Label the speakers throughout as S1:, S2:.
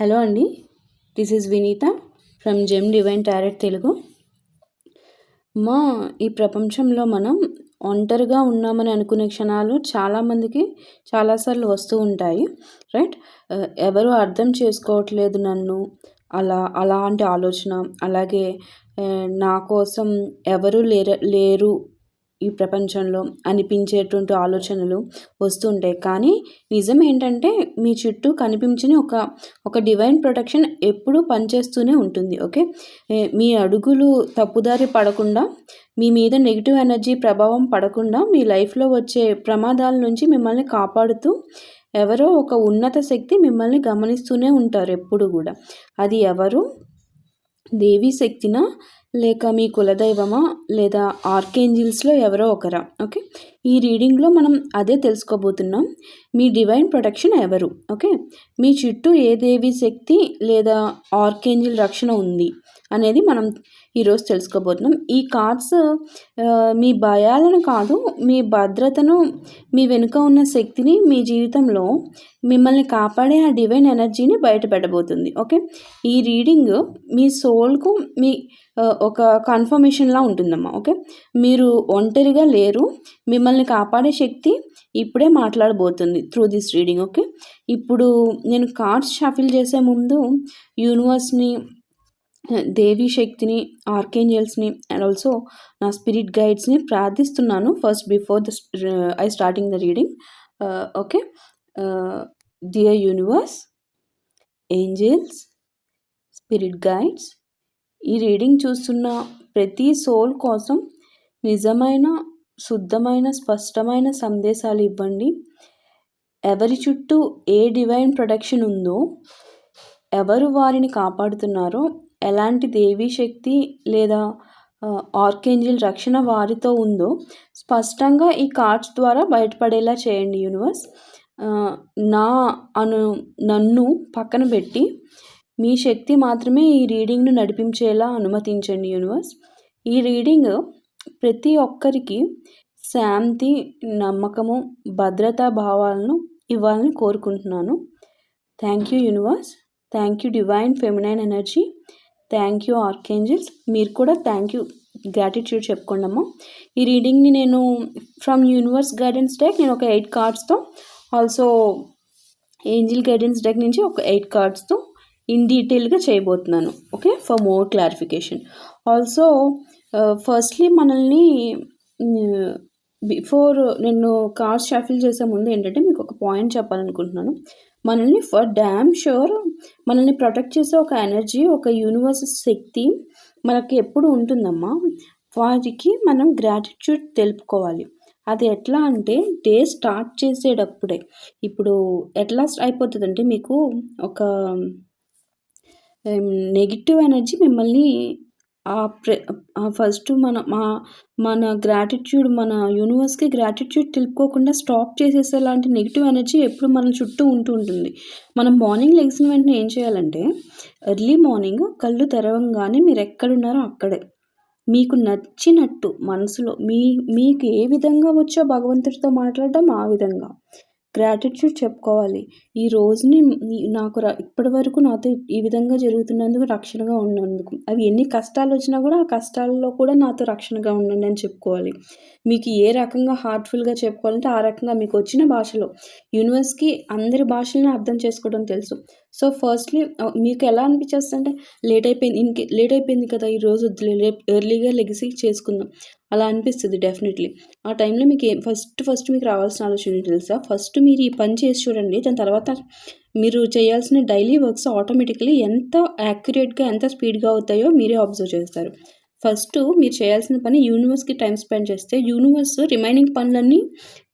S1: Hello అండి, this is Vineetha from Gem Divine Tarot Telugu. ఈ ప్రపంచంలో మనం ఒంటరిగా ఉన్నామని అనుకునే క్షణాలు చాలామందికి చాలాసార్లు వస్తూ ఉంటాయి, రైట్? ఎవరు అర్థం చేసుకోవట్లేదు నన్ను, అలాంటి ఆలోచన, అలాగే నా కోసం ఎవరు లేరు ఈ ప్రపంచంలో అనిపించేటువంటి ఆలోచనలు వస్తూ ఉంటాయి. కానీ నిజం ఏంటంటే మీ చుట్టూ కనిపించని ఒక డివైన్ ప్రొటెక్షన్ ఎప్పుడూ పనిచేస్తూనే ఉంటుంది. ఓకే, మీ అడుగులు తప్పుదారి పడకుండా, మీ మీద నెగిటివ్ ఎనర్జీ ప్రభావం పడకుండా, మీ లైఫ్లో వచ్చే ప్రమాదాల నుంచి మిమ్మల్ని కాపాడుతూ ఎవరో ఒక ఉన్నత శక్తి మిమ్మల్ని గమనిస్తూనే ఉంటారు ఎప్పుడు కూడా. అది ఎవరు? దేవీ శక్తినా, లేక మీ కులదైవమా, లేదా ఆర్కేంజిల్స్లో ఎవరో ఒకరా? ఓకే, ఈ రీడింగ్లో మనం అదే తెలుసుకోబోతున్నాం. మీ డివైన్ ప్రొటెక్షన్ ఎవరు? ఓకే, మీ చుట్టూ ఏ దేవీ శక్తి లేదా ఆర్కేంజిల్ రక్షణ ఉంది అనేది మనం ఈరోజు తెలుసుకోబోతున్నాం. ఈ కార్డ్స్ మీ భయాలను కాదు, మీ భద్రతను, మీ వెనుక ఉన్న శక్తిని, మీ జీవితంలో మిమ్మల్ని కాపాడే ఆ డివైన్ ఎనర్జీని బయటపెట్టబోతుంది. ఓకే, ఈ రీడింగ్ మీ సోల్కు ఒక కన్ఫర్మేషన్లా ఉంటుందమ్మా. ఓకే, మీరు ఒంటరిగా లేరు, మిమ్మల్ని కాపాడే శక్తి ఇప్పుడే మాట్లాడబోతుంది త్రూ దిస్ రీడింగ్. ఓకే, ఇప్పుడు నేను కార్డ్స్ షఫిల్ చేసే ముందు యూనివర్స్ని, దేవీ శక్తిని, ఆర్కేంజల్స్ని అండ్ ఆల్సో నా స్పిరిట్ గైడ్స్ని ప్రార్థిస్తున్నాను first before I starting the reading. Okay, dear universe, angels, spirit guides, ఈ రీడింగ్ చూస్తున్న ప్రతి సోల్ కోసం నిజమైన, శుద్ధమైన, స్పష్టమైన సందేశాలు ఇవ్వండి. ఎవరి చుట్టూ ఏ డివైన్ ప్రొటెక్షన్ ఉందో, ఎవరు వారిని కాపాడుతున్నారో, ఎలాంటి దేవీ శక్తి లేదా ఆర్కేంజిల్ రక్షణ వారితో ఉందో స్పష్టంగా ఈ కార్డ్స్ ద్వారా బయటపడేలా చేయండి యూనివర్స్. నన్ను పక్కన పెట్టి మీ శక్తి మాత్రమే ఈ రీడింగ్ను నడిపించేలా అనుమతించండి యూనివర్స్. ఈ రీడింగ్ ప్రతి ఒక్కరికి శాంతి, నమ్మకము, భద్రతా భావాలను ఇవ్వాలని కోరుకుంటున్నాను. Thank you universe, thank you divine feminine energy, thank you archangels. మీరు కూడా థ్యాంక్ యూ, గ్రాటిట్యూడ్ చెప్పుకోండి అమ్మా. ఈ రీడింగ్ని నేను ఫ్రమ్ యూనివర్స్ గైడెన్స్ డెక్ నేను ఒక 8 కార్డ్స్తో, ఆల్సో ఏంజిల్ గైడెన్స్ డెక్ నుంచి ఒక 8 కార్డ్స్తో ఇన్ డీటెయిల్గా చేయబోతున్నాను. Okay, for more clarification. Also firstly మనల్ని బిఫోర్ నేను కార్డ్స్ షఫిల్ చేసే ముందు ఏంటంటే మీకు ఒక పాయింట్ చెప్పాలనుకుంటున్నాను. మనల్ని ఫర్ డ్యామ్ షూర్ మనల్ని ప్రొటెక్ట్ చేసే ఒక ఎనర్జీ, ఒక యూనివర్స్ శక్తి మనకి ఎప్పుడు ఉంటుందమ్మా. వారికి మనం గ్రాటిట్యూడ్ తెలుపుకోవాలి. అది ఎట్లా అంటే డే స్టార్ట్ చేసేటప్పుడే. ఇప్పుడు ఎట్లా అయిపోతుందంటే మీకు ఒక నెగిటివ్ ఎనర్జీ మిమ్మల్ని ఫస్ట్ మన గ్రాటిట్యూడ్, మన యూనివర్స్కి గ్రాటిట్యూడ్ తెలుపుకోకుండా స్టాప్ చేసేసేలాంటి నెగిటివ్ ఎనర్జీ ఎప్పుడు మన చుట్టూ ఉంటుంది. మనం మార్నింగ్ లెగ్సిన వెంటనే ఏం చేయాలంటే, ఎర్లీ మార్నింగ్ కళ్ళు తెరవంగానే మీరు ఎక్కడున్నారో అక్కడే మీకు నచ్చినట్టు మనసులో మీకు ఏ విధంగా వచ్చో భగవంతుడితో మాట్లాడడం ఆ విధంగా గ్రాటిట్యూడ్ చెప్పుకోవాలి. ఈ రోజుని నాకు ఇప్పటి వరకు నాతో ఈ విధంగా జరుగుతున్నందుకు, రక్షణగా ఉన్నందుకు, అవి ఎన్ని కష్టాలు వచ్చినా కూడా ఆ కష్టాల్లో కూడా నాతో రక్షణగా ఉండండి అని చెప్పుకోవాలి. మీకు ఏ రకంగా హార్ట్ఫుల్గా చెప్పుకోవాలంటే ఆ రకంగా మీకు వచ్చిన భాషలో. యూనివర్స్కి అందరి భాషలను అర్థం చేసుకోవడం తెలుసు. సో ఫస్ట్లీ మీకు ఎలా అనిపించేస్తుంటే లేట్ అయిపోయింది కదా ఈరోజు, రేపు ఎర్లీగా లెగిసి చేసుకుందాం అలా అనిపిస్తుంది డెఫినెట్లీ. ఆ టైంలో మీకు ఫస్ట్ మీకు రావాల్సిన ఆలోచన తెలుసా? ఫస్ట్ మీరు ఈ పని చేసి చూడండి, దాని తర్వాత మీరు చేయాల్సిన డైలీ వర్క్స్ ఆటోమేటికలీ ఎంత యాక్యురేట్గా, ఎంత స్పీడ్గా అవుతాయో మీరే అబ్జర్వ్ చేస్తారు. ఫస్ట్ మీరు చేయాల్సిన పని యూనివర్స్కి టైం స్పెండ్ చేస్తే యూనివర్స్ రిమైనింగ్ పనులన్నీ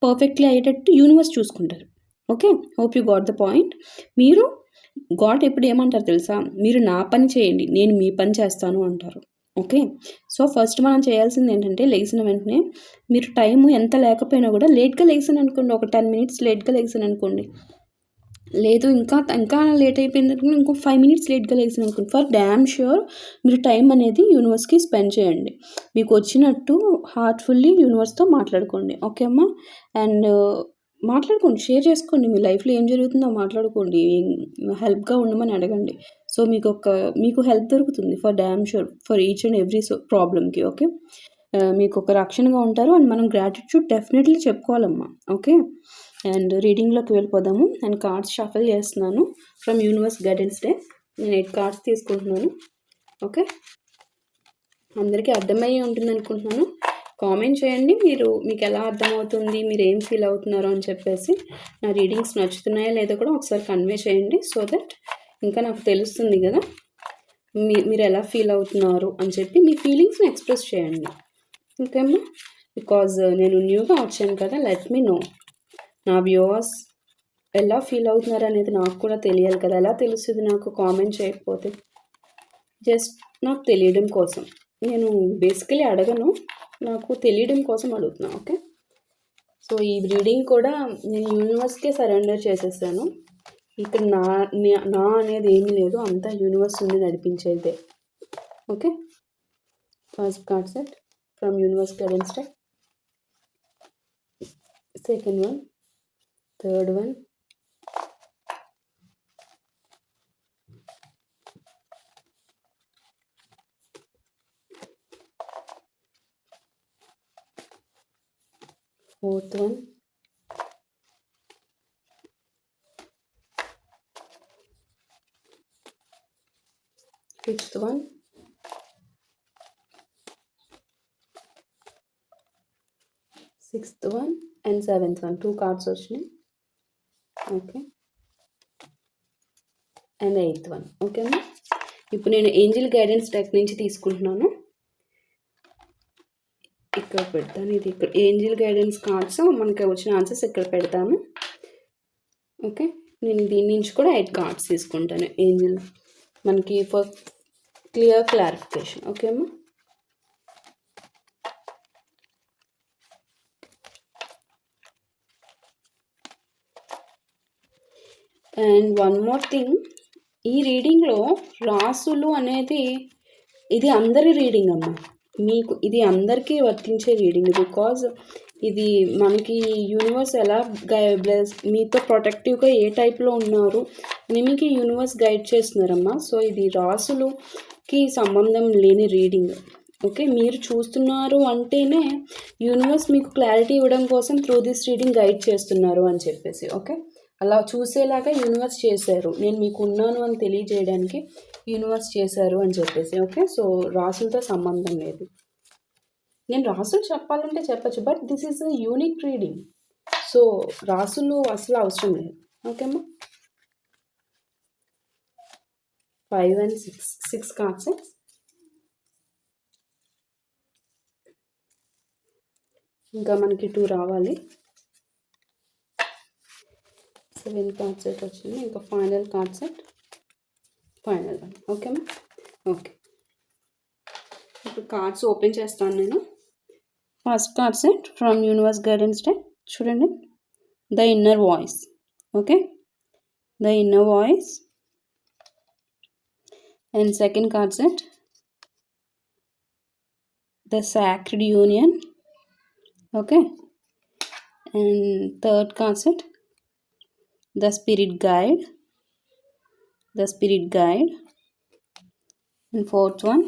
S1: పర్ఫెక్ట్లీ అయ్యేటట్టు యూనివర్స్ చూసుకుంటారు. Okay, hope you got the point. మీరు గాడ్ ఎప్పుడు ఏమంటారు తెలుసా? మీరు నా పని చేయండి, నేను మీ పని చేస్తాను అంటారు. ఓకే, సో ఫస్ట్ మనం చేయాల్సింది ఏంటంటే లెగిసిన వెంటనే మీరు టైము ఎంత లేకపోయినా కూడా లేట్గా లెగిసాను అనుకోండి, ఒక 10 మినిట్స్ లేట్గా లెగిసాను అనుకోండి, లేదు ఇంకా లేట్ అయిపోయింది అనుకోండి, ఇంకో 5 మినిట్స్ లేట్గా లెగిసాను అనుకోండి, ఫర్ డ్యామ్ ష్యూర్ మీరు టైం అనేది యూనివర్స్కి స్పెండ్ చేయండి. మీకు వచ్చినట్టు హార్ట్ఫుల్లీ యూనివర్స్తో మాట్లాడుకోండి. ఓకే అమ్మా. అండ్ మాట్లాడుకోండి, షేర్ చేసుకోండి. మీ లైఫ్‌లో ఏం జరుగుతుందో మాట్లాడుకోండి. హెల్ప్‌గా ఉండమని అడగండి. సో, మీకు హెల్ప్ దొరుకుతుంది for damn sure for each and every ప్రాబ్లమ్‌కి. ఓకే. మీకొక రక్షణగా ఉంటారు. అండ్ మనం గ్రాటిట్యూడ్ డెఫినెట్‌లీ చెప్పుకోవాలమ్మా. ఓకే. అండ్ రీడింగ్‌లోకి వెళ్ళిపోదాము. నేను కార్డ్స్ షఫల్ చేస్తున్నాను ఫ్రమ్ యూనివర్స్ గైడెన్స్ డే. నేను 8 కార్డ్స్ తీసుకుంటున్నాను. ఓకే. అందరికీ అర్థమయ్యి ఉంటుందనుకుంటున్నాను. కామెంట్ చేయండి మీకు ఎలా అర్థమవుతుంది, మీరు ఏం ఫీల్ అవుతున్నారు అని చెప్పేసి. నా రీడింగ్స్ నచ్చుతున్నాయా లేదో కూడా ఒకసారి కన్వే చేయండి. సో దట్ ఇంకా నాకు తెలుస్తుంది కదా మీరు ఎలా ఫీల్ అవుతున్నారు అని చెప్పి మీ ఫీలింగ్స్ని ఎక్స్ప్రెస్ చేయండి. ఓకేమ్మా. బికాజ్ నేను న్యూగా వచ్చాను కదా, లెట్ మీ నో నా వ్యూవర్స్ ఎలా ఫీల్ అవుతున్నారు అనేది నాకు కూడా తెలియాలి కదా. ఎలా తెలుస్తుంది నాకు కామెంట్ చేయకపోతే? జస్ట్ నాకు తెలియడం కోసం. నేను బేసికలీ అడగను, నాకు తెలియడం కోసం అడుగుతున్నాను. ఓకే. సో ఈ రీడింగ్ కూడా నేను యూనివర్స్కే సరెండర్ చేసేసాను. ఇక్కడ నా అనేది ఏమీ లేదు, అంతా యూనివర్స్ నుండి నడిపించేదే. Okay. First card set from universe guidance deck, second one, third one, fourth one, fifth one, sixth one and seventh one. 2 cards వచ్చినాయి. ఓకే. And eighth one. ఓకేనా. ఇప్పుడు నేను ఏంజిల్ గైడెన్స్ డెక్ నుంచి తీసుకుంటున్నాను. ఇక్కడ పెడతాను. ఇది ఇక్కడ ఏంజిల్ గైడెన్స్ కార్డ్స్ మనకి వచ్చిన ఆన్సర్స్ ఇక్కడ పెడతాను. ఓకే. నేను దీని నుంచి కూడా 8 కార్డ్స్ తీసుకుంటాను ఏంజిల్ మనకి ఫర్ క్లియర్ క్లారిఫికేషన్. ఓకే అమ్మా. అండ్ వన్ మోర్ థింగ్, ఈ రీడింగ్లో రాసులు అనేది ఇది అందరి రీడింగ్ అమ్మా. మీకు ఇది అందరికీ వర్తించే రీడింగ్. బికాజ్ ఇది మనకి యూనివర్స్ ఎలా మీతో ప్రొటెక్టివ్గా ఏ టైప్లో ఉన్నారు అని మీకు యూనివర్స్ గైడ్ చేస్తున్నారమ్మా. సో ఇది రాసులుకి సంబంధం లేని రీడింగ్. ఓకే. మీరు చూస్తున్నారు అంటేనే యూనివర్స్ మీకు క్లారిటీ ఇవ్వడం కోసం త్రూ దిస్ రీడింగ్ గైడ్ చేస్తున్నారు అని చెప్పేసి. ఓకే. అలా చూసేలాగా యూనివర్స్ చేశారు, నేను మీకు ఉన్నాను అని తెలియజేయడానికి యూనివర్స్ చేశారు అని చెప్పేసి. ఓకే. సో రాసులతో సంబంధం లేదు. నేను రాసులు చెప్పాలంటే చెప్పచ్చు, but this is a unique reading. So రాసులు అసలు అవసరం లేదు. ఓకేమ్మా. 5 and 6 కార్డ్స్. ఇంకా మనకి 2 రావాలి. 7 కార్డ్ సెట్ వచ్చింది. ఇంకా final card set, final one. ఓకేమ్మా. ఓకే. ఇప్పుడు కార్డ్స్ ఓపెన్ చేస్తాను నేను. First card set from universe guidance deck. చూడండి, the inner voice. Okay. The inner voice. And second card set, the sacred union. Okay. And third card set, the spirit guide. And fourth one,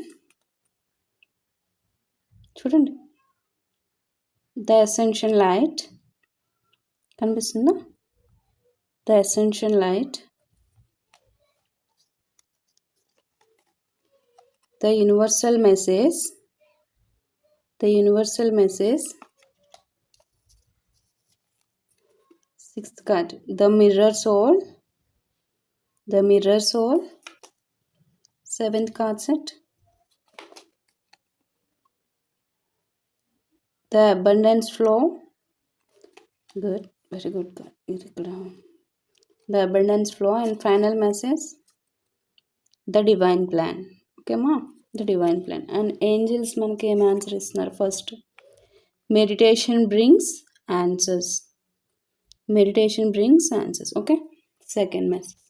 S1: చూడండి, the ascension light. కనిపిస్తుందా? the ascension light. the universal message. Sixth card, the mirror soul. Seventh card set, the abundance flow. Good, very good card. The abundance flow. And final message, the divine plan. Okay ma, the divine plan. And angels మనకి ఏం answer ఇస్తున్నారు? First, meditation brings answers. Okay. Second message,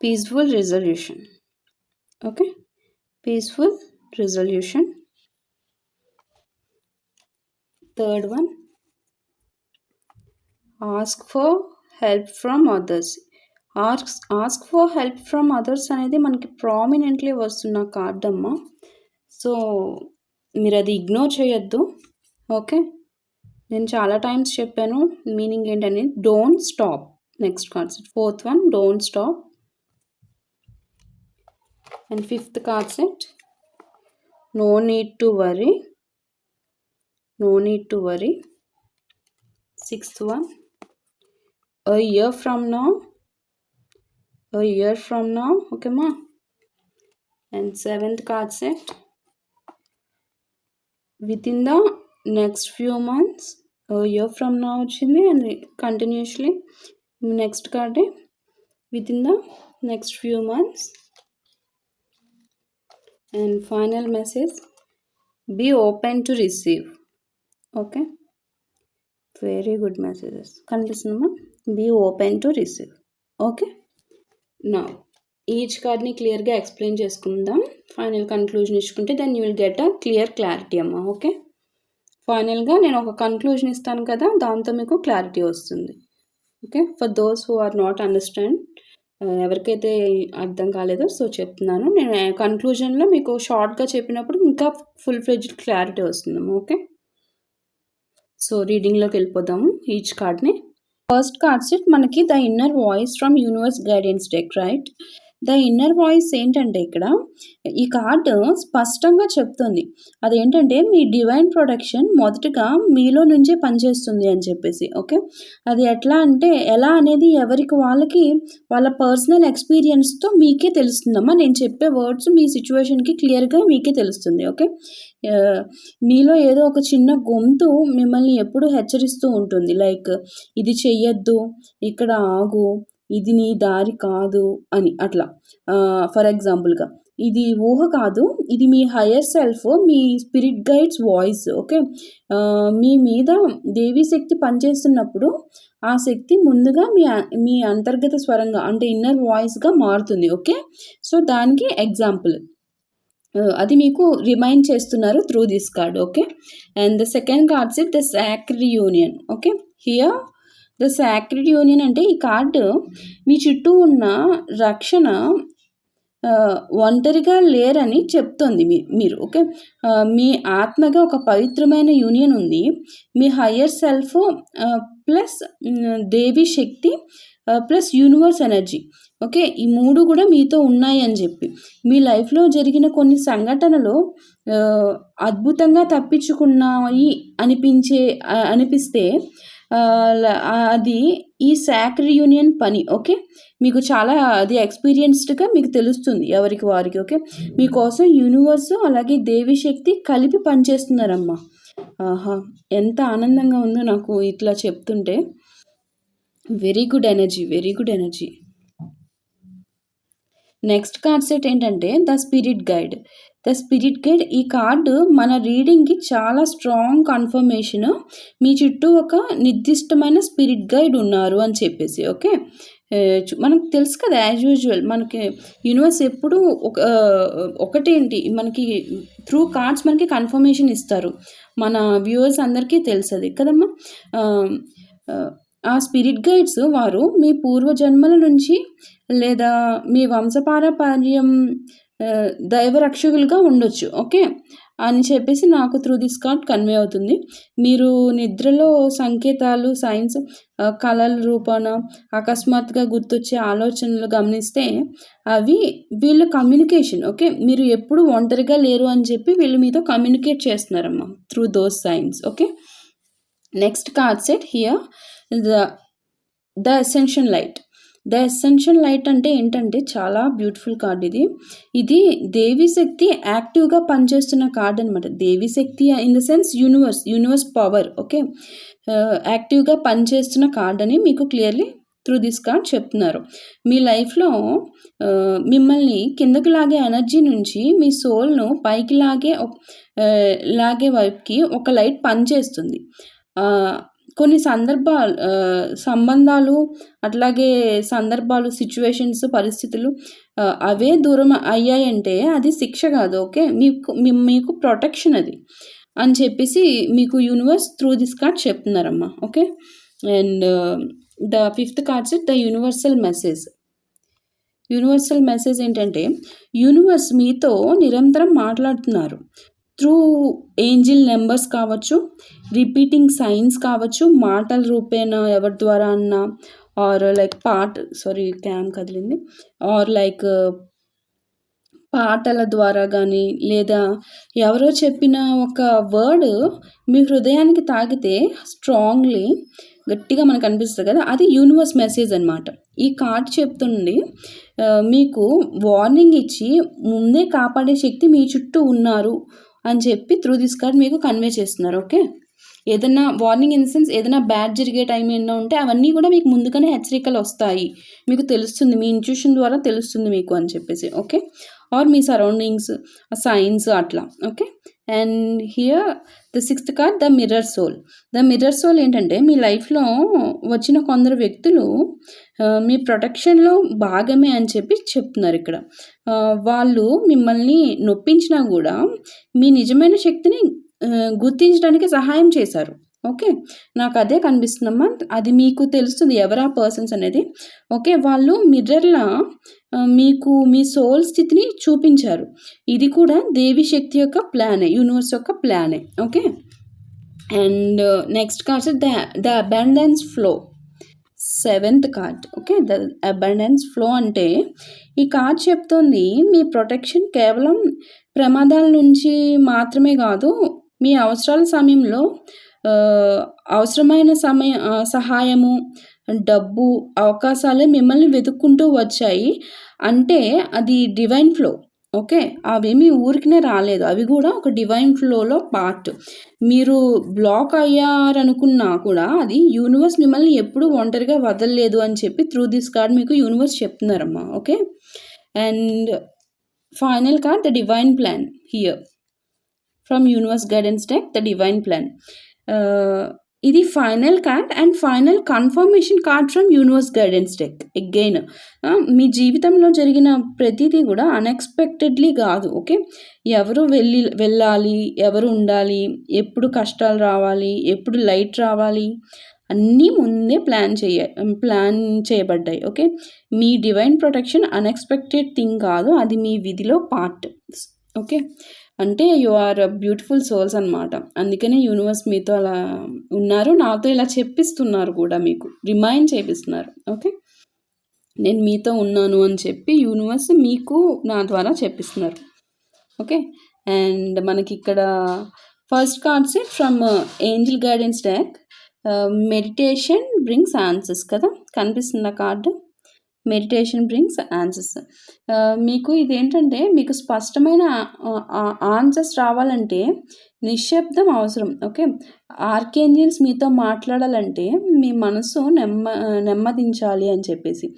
S1: peaceful resolution. Okay. Peaceful resolution. Third one, ask for help from others. Ask for help from others అనేది మనకి prominently వస్తున్న card అమ్మ. So మీరు అది ignore చేయొద్దు. ఓకే, నేను చాలా టైమ్స్ చెప్పాను మీనింగ్ ఏంటని. Don't stop. Next card set, fourth one don't stop. And fifth card set, no need to worry. No need to worry. Sixth one, a year from now. A year from now. Okay ma. And seventh card set, within the next few months. A year from now వచ్చింది and continuously next card within the next few months. And final message, be open to receive. Okay, very good messages కనిపిస్తుందమ్మా. be open to receive. Okay, నా each కార్డ్ని క్లియర్గా explain చేసుకుందాం. Final conclusion ఇచ్చుకుంటే then you will get a clarity అమ్మ. Okay, ఫైనల్గా నేను ఒక కన్క్లూజన్ ఇస్తాను కదా, దాంతో మీకు క్లారిటీ వస్తుంది. Okay, for those who are not understand, ఎవరికైతే అర్థం కాలేదో సో చెప్తున్నాను. నేను కన్క్లూజన్లో మీకు షార్ట్గా చెప్పినప్పుడు ఇంకా ఫుల్ ఫ్లెడ్జ్డ్ క్లారిటీ వస్తుందమ్మా. ఓకే, సో రీడింగ్లోకి వెళ్ళిపోదాము ఈచ్ కార్డ్ని. ఫస్ట్ కార్డ్ సెట్ మనకి the inner voice from universe guidance deck, right. The inner voice ఏంటంటే ఇక్కడ ఈ కార్డు స్పష్టంగా చెప్తుంది అదేంటంటే మీ డివైన్ ప్రొటెక్షన్ మొదటగా మీలో నుంచే పనిచేస్తుంది అని చెప్పేసి. ఓకే, అది ఎట్లా అంటే ఎలా అనేది ఎవరికి వాళ్ళకి వాళ్ళ పర్సనల్ ఎక్స్పీరియన్స్తో మీకే తెలుస్తుందమ్మా. నేను చెప్పే వర్డ్స్ మీ సిచ్యువేషన్కి క్లియర్గా మీకే తెలుస్తుంది. ఓకే, మీలో ఏదో ఒక చిన్న గొంతు మిమ్మల్ని ఎప్పుడు హెచ్చరిస్తూ ఉంటుంది. లైక్ ఇది చెయ్యొద్దు, ఇక్కడ ఆగు, ఇది నీ దారి కాదు అని. అట్లా ఫర్ ఎగ్జాంపుల్గా ఇది ఊహ కాదు, ఇది మీ హయ్యర్ సెల్ఫ్, మీ స్పిరిట్ గైడ్స్ వాయిస్. ఓకే, మీ మీద దేవీ శక్తి పనిచేస్తున్నప్పుడు ఆ శక్తి ముందుగా మీ అంతర్గత స్వరంగా అంటే ఇన్నర్ వాయిస్గా మారుతుంది. ఓకే, సో దానికి ఎగ్జాంపుల్ అది మీకు రిమైండ్ చేస్తున్నారు through this card. Okay, and the second card set the sacred union. Okay, here the sacred union అంటే ఈ కార్డు మీ చుట్టూ ఉన్న రక్షణ ఒంటరిగా లేరని చెప్తుంది మీరు. ఓకే, మీ ఆత్మగా ఒక పవిత్రమైన యూనియన్ ఉంది. మీ హయ్యర్ సెల్ఫ్ ప్లస్ దేవి శక్తి ప్లస్ యూనివర్స్ ఎనర్జీ. ఓకే, ఈ మూడు కూడా మీతో ఉన్నాయి అని చెప్పి మీ లైఫ్లో జరిగిన కొన్ని సంఘటనలు అద్భుతంగా తప్పించుకున్నాయి అనిపిస్తే అది ఈ సాక్రెడ్ యూనియన్ పని. ఓకే, మీకు చాలా అది ఎక్స్పీరియన్స్డ్గా మీకు తెలుస్తుంది ఎవరికి వారికి. ఓకే, మీకోసం యూనివర్స్ అలాగే దేవి శక్తి కలిపి పనిచేస్తున్నారమ్మా. ఆహా, ఎంత ఆనందంగా ఉందో నాకు ఇట్లా చెప్తుంటే. Very good energy, very good energy. Next card set ఏంటంటే the spirit guide. The spirit guide ఈ కార్డు మన రీడింగ్కి చాలా స్ట్రాంగ్ కన్ఫర్మేషన్ మీ చుట్టూ ఒక నిర్దిష్టమైన స్పిరిట్ గైడ్ ఉన్నారు అని చెప్పేసి. ఓకే, మనకు తెలుసు కదా యాజ్ యూజువల్ మనకి యూనివర్స్ ఎప్పుడు ఒకటేంటి మనకి త్రూ కార్డ్స్ మనకి కన్ఫర్మేషన్ ఇస్తారు. మన వ్యూవర్స్ అందరికీ తెలుసది కదమ్మా. ఆ స్పిరిట్ గైడ్స్ వారు మీ పూర్వజన్మల నుంచి లేదా మీ వంశపారపర్యం దైవరక్షకులుగా ఉండొచ్చు. ఓకే అని చెప్పేసి నాకు త్రూ దిస్ కార్డ్ కన్వే అవుతుంది. మీరు నిద్రలో సంకేతాలు, సైన్స్, కళల రూపాన అకస్మాత్తుగా గుర్తొచ్చే ఆలోచనలు గమనిస్తే అవి వీళ్ళ కమ్యూనికేషన్. ఓకే, మీరు ఎప్పుడు ఒంటరిగా లేరు అని చెప్పి వీళ్ళు మీతో కమ్యూనికేట్ చేస్తున్నారమ్మా through those signs. Okay, next card set here the essential light. The essential light అంటే ఏంటంటే చాలా బ్యూటిఫుల్ కార్డ్ ఇది దేవి శక్తి యాక్టివ్గా పనిచేస్తున్న కార్డ్ అనమాట. Devi Shakti in the sense universe power. Okay, యాక్టివ్గా పనిచేస్తున్న కార్డ్ అని మీకు క్లియర్లీ త్రూ దిస్ కార్డ్ చెప్తున్నారు. మీ లైఫ్లో మిమ్మల్ని కిందకి లాగే ఎనర్జీ నుంచి మీ సోల్ను పైకి లాగే వైపుకి ఒక లైట్ పనిచేస్తుంది. కొన్ని సంబంధాలు అట్లాగే సిచ్యువేషన్స్, పరిస్థితులు అవే దూరం అయ్యాయంటే అది శిక్ష కాదు. ఓకే, మీకు ప్రొటెక్షన్ అది అని చెప్పేసి మీకు యూనివర్స్ త్రూ దిస్ కార్డ్ చెప్తున్నారమ్మా. Okay, and the fifth card set the universal message. Universal message ఏంటంటే యూనివర్స్ మీతో నిరంతరం మాట్లాడుతున్నారు. త్రూ ఏంజిల్ నెంబర్స్ కావచ్చు, రిపీటింగ్ సైన్స్ కావచ్చు, మాటల రూపేణ ఎవరి ద్వారా అన్నా, ఆర్ లైక్ క్యామ్ కదిలింది, ఆర్ లైక్ పాటల ద్వారా కానీ, లేదా ఎవరో చెప్పిన ఒక వర్డ్ మీ హృదయానికి తాకితే స్ట్రాంగ్లీ గట్టిగా మనకు అనిపిస్తుంది కదా, అది యూనివర్స్ మెసేజ్ అనమాట. ఈ కార్డ్ చెప్తుంది మీకు వార్నింగ్ ఇచ్చి ముందే కాపాడే శక్తి మీ చుట్టూ ఉన్నారు అని చెప్పి త్రూ దిస్ కార్డ్ మీకు కన్వే చేస్తున్నారు. ఓకే, ఏదైనా వార్నింగ్ ఇన్ ద సెన్స్ ఏదైనా బ్యాడ్ జరిగే టైం ఏమైనా ఉంటే అవన్నీ కూడా మీకు ముందుగానే హెచ్చరికలు వస్తాయి, మీకు తెలుస్తుంది, మీ ఇంట్యూషన్ ద్వారా తెలుస్తుంది మీకు అని చెప్పేసి. ఓకే, ఆర్ మీ సరౌండింగ్స్ సైన్స్ అట్లా. Okay, and here the sixth card the mirror soul. The mirror soul ఏంటంటే మీ లైఫ్లో వచ్చిన కొందరు వ్యక్తులు మీ ప్రొటెక్షన్లో భాగమే అని చెప్పి చెప్తున్నారు ఇక్కడ. వాళ్ళు మిమ్మల్ని నొప్పించినా కూడా మీ నిజమైన శక్తిని గుర్తించడానికి సహాయం చేశారు. ఓకే, నాకు అదే కనిపిస్తుందమ్మా, అది మీకు తెలుస్తుంది ఎవరా పర్సన్స్ అనేది. ఓకే, వాళ్ళు మిర్రర్లా మీకు మీ సోల్ స్థితిని చూపించారు. ఇది కూడా దేవి శక్తి యొక్క ప్లానే, యూనివర్స్ యొక్క ప్లానే. Okay, and next cards the abundance flow. Seventh card. Okay, the abundance flow అంటే ఈ కార్డ్ చెప్తోంది మీ ప్రొటెక్షన్ కేవలం ప్రమాదాల నుంచి మాత్రమే కాదు, మీ అవసరాల సమయంలో అవసరమైన సహాయము, డబ్బు, అవకాశాలే మిమ్మల్ని వెతుక్కుంటూ వచ్చాయి. అంటే అది డివైన్ ఫ్లో. ఓకే, అవేమీ ఊరికనే రాలేదు, అవి కూడా ఒక డివైన్ ఫ్లోలో పార్ట్. మీరు బ్లాక్ అయ్యారనుకున్నా కూడా అది యూనివర్స్ మిమ్మల్ని ఎప్పుడూ ఒంటరిగా వదలలేదు అని చెప్పి త్రూ దిస్ కార్డ్ మీకు యూనివర్స్ చెప్తున్నారమ్మా. Okay, and final card the divine plan here from universe guidance deck, the divine plan. ఇది final card and final confirmation card from universe guidance deck. Again మీ జీవితంలో జరిగిన ప్రతిదీ కూడా అన్ఎక్స్పెక్టెడ్లీ కాదు. Okay, ఎవరు వెళ్ళాలి, ఎవరు ఉండాలి, ఎప్పుడు కష్టాలు రావాలి, ఎప్పుడు లైట్ రావాలి, అన్నీ ముందే ప్లాన్ చేయబడ్డాయి. ఓకే, మీ డివైన్ ప్రొటెక్షన్ అన్ఎక్స్పెక్టెడ్ థింగ్ కాదు, అది మీ విధిలో పార్ట్. ఓకే, అంటే యు ఆర్ బ్యూటిఫుల్ సోల్స్ అనమాట. అందుకనే యూనివర్స్ మీతో అలా ఉన్నారు, నాతో ఇలా చెప్పిస్తున్నారు కూడా, మీకు రిమైండ్ చేపిస్తున్నారు. ఓకే, నేను మీతో ఉన్నాను అని చెప్పి యూనివర్స్ మీకు నా ద్వారా చెప్పిస్తున్నారు. ఓకే, అండ్ మనకి ఇక్కడ first card set from angel guidance deck, meditation brings answers కదా, కనిపిస్తుందా కార్డు? Meditation brings answers. మీకు ఇదేంటంటే మీకు స్పష్టమైన ఆన్సర్స్ రావాలంటే నిశ్శబ్దం అవసరం. ఓకే, ఆర్కేంజల్స్ మీతో మాట్లాడాలంటే మీ మనసు నెమ్మదించాలి అని చెప్పేసి.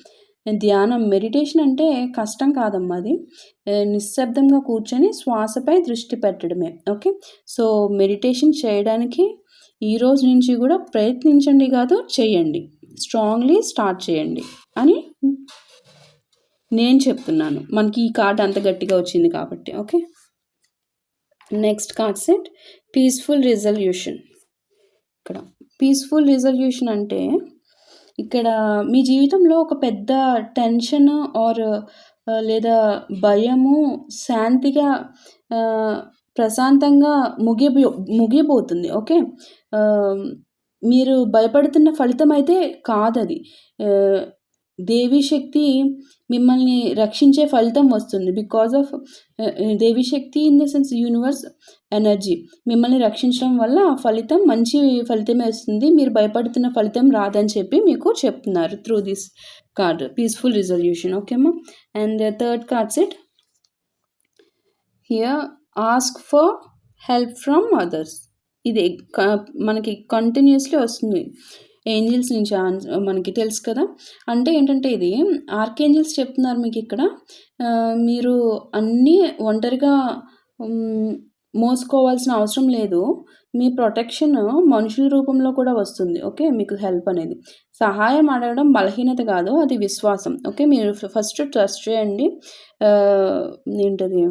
S1: ధ్యానం, మెడిటేషన్ అంటే కష్టం కాదమ్మా, అది నిశ్శబ్దంగా కూర్చొని శ్వాసపై దృష్టి పెట్టడమే. ఓకే, సో మెడిటేషన్ చేయడానికి ఈ రోజు నుంచి కూడా ప్రయత్నించండి కాదు, చేయండి, స్ట్రాంగ్లీ స్టార్ట్ చేయండి అని నేను చెప్తున్నాను, మనకి ఈ కార్డ్ అంత గట్టిగా వచ్చింది కాబట్టి. Okay, next card set peaceful resolution. ఇక్కడ పీస్ఫుల్ రిజల్యూషన్ అంటే ఇక్కడ మీ జీవితంలో ఒక పెద్ద టెన్షన్ ఆర్ లేదా భయము శాంతిగా ప్రశాంతంగా ముగియబోతుంది. ఓకే, మీరు భయపడుతున్న ఫలితం అయితే కాదది, దేవీ శక్తి మిమ్మల్ని రక్షించే ఫలితం వస్తుంది. Because of Devi Shakti in the sense universe energy మిమ్మల్ని రక్షించడం వల్ల ఆ ఫలితం మంచి ఫలితమే వస్తుంది, మీరు భయపడుతున్న ఫలితం రాదని చెప్పి మీకు చెప్తున్నారు through this card, peaceful resolution. ఓకేమ్మా, and third card set here ask for help from others. ఇది మనకి కంటిన్యూస్లీ వస్తుంది ఏంజిల్స్ నుంచి, మనకి తెలుసు కదా. అంటే ఏంటంటే ఇది ఆర్కేంజిల్స్ చెప్తున్నారు మీకు ఇక్కడ, మీరు అన్నీ ఒంటరిగా మోసుకోవాల్సిన అవసరం లేదు, మీ ప్రొటెక్షన్ మనుషుల రూపంలో కూడా వస్తుంది. ఓకే, మీకు హెల్ప్ అనేది, సహాయం అడగడం బలహీనత కాదు, అది విశ్వాసం. ఓకే, మీరు ఫస్ట్ ట్రస్ట్ చేయండి, ఏంటది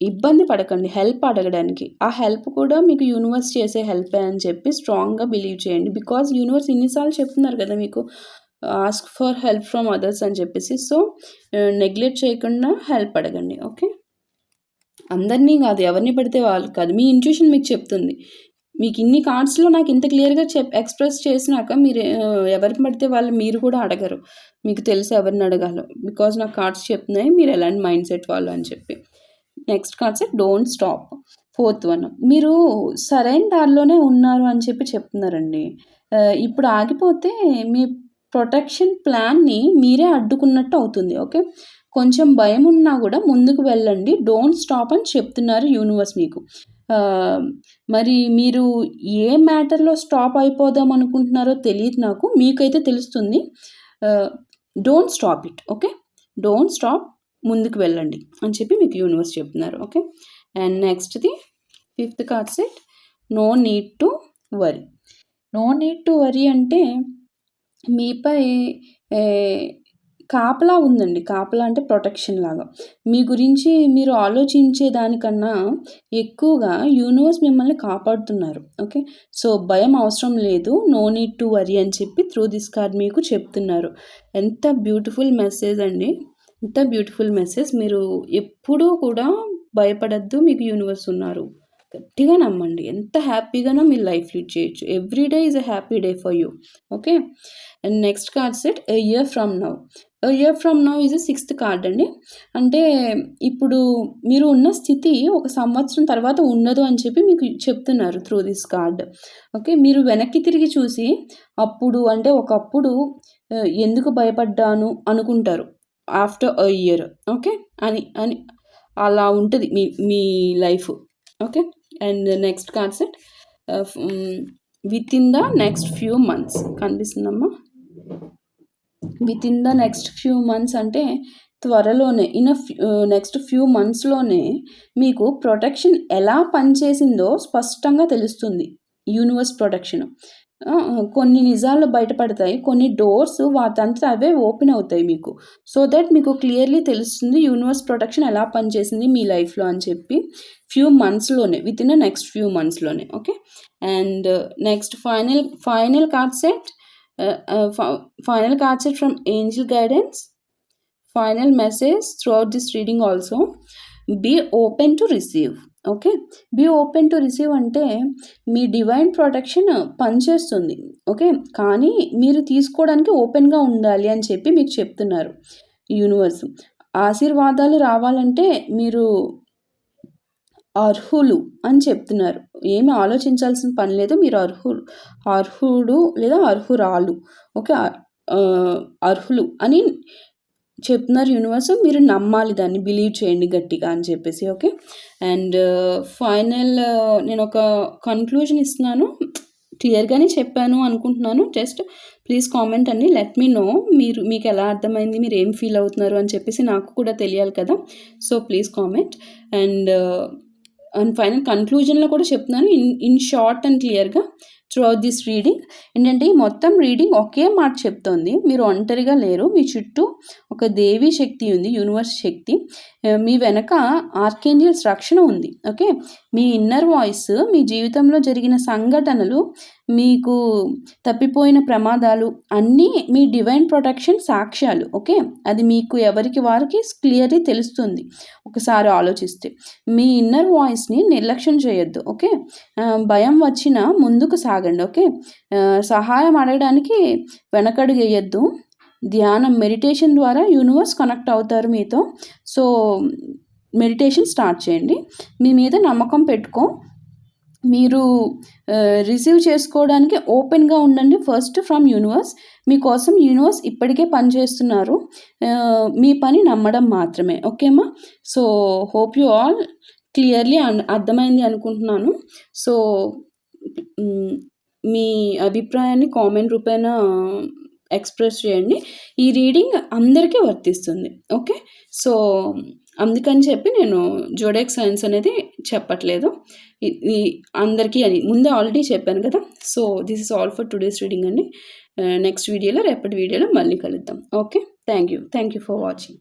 S1: ఇబ్బంది పడకండి హెల్ప్ అడగడానికి. ఆ హెల్ప్ కూడా మీకు యూనివర్స్ చేసే హెల్పే అని చెప్పి స్ట్రాంగ్‌గా బిలీవ్ చేయండి. బికాజ్ యూనివర్స్ ఇన్ని సార్లు చెప్తున్నారు కదా మీకు ask for help from others అని చెప్పేసి. సో, నెగ్లెక్ట్ చేయకుండా హెల్ప్ అడగండి. ఓకే. అందరినీ కాదు, ఎవరిని పడితే వాళ్ళు కాదు. మీ ఇంట్యూషన్ మీకు చెప్తుంది. మీకు ఇన్ని కార్డ్స్‌లో నాకు ఇంత క్లియర్‌గా ఎక్స్‌ప్రెస్ చేసినాక మీరు ఎవరిని పడితే వాళ్ళు మీరు కూడా అడగరు. మీకు తెలుసు ఎవరిని అడగాలో. బికాజ్ నాకు కార్డ్స్ చెప్తున్నాయి మీరు ఎలాంటి మైండ్ సెట్ వాళ్ళు అని చెప్పి. Next card set don't stop. Fourth one, మీరు సరైన దారిలోనే ఉన్నారు అని చెప్పి చెప్తున్నారండి. ఇప్పుడు ఆగిపోతే మీ ప్రొటెక్షన్ ప్లాన్‌ని మీరే అడ్డుకున్నట్టు అవుతుంది. ఓకే. కొంచెం భయం ఉన్నా కూడా ముందుకు వెళ్ళండి. డోంట్ స్టాప్ అని చెప్తున్నారు యూనివర్స్ మీకు. మరి మీరు ఏ మ్యాటర్‌లో స్టాప్ అయిపోదాం అనుకుంటున్నారో తెలీదు నాకు. మీకైతే తెలుస్తుంది. Don't stop it. Okay. Don't stop, ముందుకు వెళ్ళండి అని చెప్పి మీకు యూనివర్స్ చెప్తున్నారు. ఓకే. అండ్ నెక్స్ట్‌ది fifth card set no need to worry. No need to worry అంటే మీపై కాపలా ఉందండి. కాపలా అంటే ప్రొటెక్షన్ లాగా. మీ గురించి మీరు ఆలోచించే దానికన్నా ఎక్కువగా యూనివర్స్ మిమ్మల్ని కాపాడుతున్నారు. ఓకే. సో, భయం అవసరం లేదు. నో నీడ్ టు వరీ అని చెప్పి త్రూ దిస్ కార్డ్ మీకు చెప్తున్నారు. ఎంత బ్యూటిఫుల్ మెసేజ్ అండి. ఎంత బ్యూటిఫుల్ మెసేజ్. మీరు ఎప్పుడూ కూడా భయపడద్దు. మీకు యూనివర్స్ ఉన్నారు. గట్టిగా నమ్మండి. ఎంత హ్యాపీగానో మీరు లైఫ్ లీడ్ చేయొచ్చు. Every day is a happy day for you. Okay. And next card set a year from now. A year from now is a sixth card అండి. అంటే ఇప్పుడు మీరు ఉన్న స్థితి ఒక సంవత్సరం తర్వాత ఉండదు అని చెప్పి మీకు చెప్తున్నారు త్రూ దిస్ కార్డ్. ఓకే. మీరు వెనక్కి తిరిగి చూసి అప్పుడు అంటే ఒకప్పుడు ఎందుకు భయపడ్డాను అనుకుంటారు ఆఫ్టర్ ఎ ఇయర్. ఓకే. అని అని అలా ఉంటుంది మీ మీ life. Okay. And next card set within the next few months కనిపిస్తుందమ్మా. Within the next few months అంటే త్వరలోనే నెక్స్ట్ ఫ్యూ మంత్స్‌లోనే మీకు ప్రొటెక్షన్ ఎలా పనిచేసిందో స్పష్టంగా తెలుస్తుంది. Universe protection. కొన్ని నిజాలు బయటపడతాయి. కొన్ని డోర్స్ వాటంతట అవే ఓపెన్ అవుతాయి మీకు. సో దట్ మీకు క్లియర్‌లీ తెలుస్తుంది యూనివర్స్ ప్రొటెక్షన్ ఎలా పనిచేసింది మీ లైఫ్‌లో అని చెప్పి ఫ్యూ మంత్స్‌లోనే within the next few మంత్స్‌లోనే. Okay. And next final card set final card set from angel guidance. Final message throughout this reading also, be open to receive. Okay. Be open to receive అంటే మీ divine protection పనిచేస్తుంది. Okay. కానీ మీరు తీసుకోవడానికి ఓపెన్గా ఉండాలి అని చెప్పి మీకు చెప్తున్నారు యూనివర్స్. ఆశీర్వాదాలు రావాలంటే మీరు అర్హులు అని చెప్తున్నారు. ఏమి ఆలోచించాల్సిన పని లేదు. మీరు అర్హుడు లేదా అర్హురాలు. ఓకే. అర్హులు అని చెప్తున్నారు యూనివర్స్. మీరు నమ్మాలి, దాన్ని బిలీవ్ చేయండి గట్టిగా అని చెప్పేసి. ఓకే. అండ్ ఫైనల్ నేను ఒక కన్క్లూజన్ ఇస్తున్నాను. క్లియర్గానే చెప్పాను అనుకుంటున్నాను. జస్ట్ ప్లీజ్ కామెంట్ అండి. లెట్ మీ నో మీకు ఎలా అర్థమైంది, మీరు ఏం ఫీల్ అవుతున్నారు అని చెప్పేసి నాకు కూడా తెలియాలి కదా. So please comment. And final కన్క్లూజన్లో కూడా చెప్తున్నాను ఇన్ షార్ట్ అండ్ క్లియర్గా త్రూఅవుట్ దిస్ రీడింగ్. ఏంటంటే ఈ మొత్తం రీడింగ్ ఒకే మాట చెప్తోంది. మీరు ఒంటరిగా లేరు. మీ చుట్టూ ఒక దేవీ శక్తి ఉంది, యూనివర్స్ శక్తి. మీ వెనక ఆర్కేంజల్స్ రక్షణ ఉంది. ఓకే. మీ ఇన్నర్ వాయిస్, మీ జీవితంలో జరిగిన సంఘటనలు, మీకు తప్పిపోయిన ప్రమాదాలు అన్నీ మీ డివైన్ ప్రొటెక్షన్ సాక్ష్యాలు. ఓకే. అది మీకు ఎవరికి వారికి క్లియర్లీ తెలుస్తుంది ఒకసారి ఆలోచిస్తే. మీ ఇన్నర్ వాయిస్ని నిర్లక్ష్యం చేయొద్దు. ఓకే. భయం వచ్చినా ముందుకు సాగండి. ఓకే. సహాయం అడగడానికి వెనకడుగు వేయొద్దు. ధ్యానం, మెడిటేషన్ ద్వారా యూనివర్స్ కనెక్ట్ అవుతారు మీతో. సో మెడిటేషన్ స్టార్ట్ చేయండి. మీ మీద నమ్మకం పెట్టుకో. మీరు రిసీవ్ చేసుకోవడానికి ఓపెన్గా ఉండండి ఫస్ట్ ఫ్రమ్ యూనివర్స్. మీకోసం యూనివర్స్ ఇప్పటికే పనిచేస్తున్నారు. మీ పని నమ్మడం మాత్రమే. ఓకేమ్మా. So hope you all clearly అర్థమైంది అనుకుంటున్నాను. సో మీ అభిప్రాయాన్ని కామెంట్ రూపేణ ఎక్స్ప్రెస్ చేయండి. ఈ రీడింగ్ అందరికీ వర్తిస్తుంది. ఓకే. సో అందుకని చెప్పి నేను జోడెక్ సైన్స్ అనేది చెప్పట్లేదు, ఇది అందరికీ అని ముందే ఆల్రెడీ చెప్పాను కదా. So this is all for today's reading అండి. నెక్స్ట్ వీడియోలో, రేపటి వీడియోలో మళ్ళీ కలుద్దాం. Okay. Thank you for watching.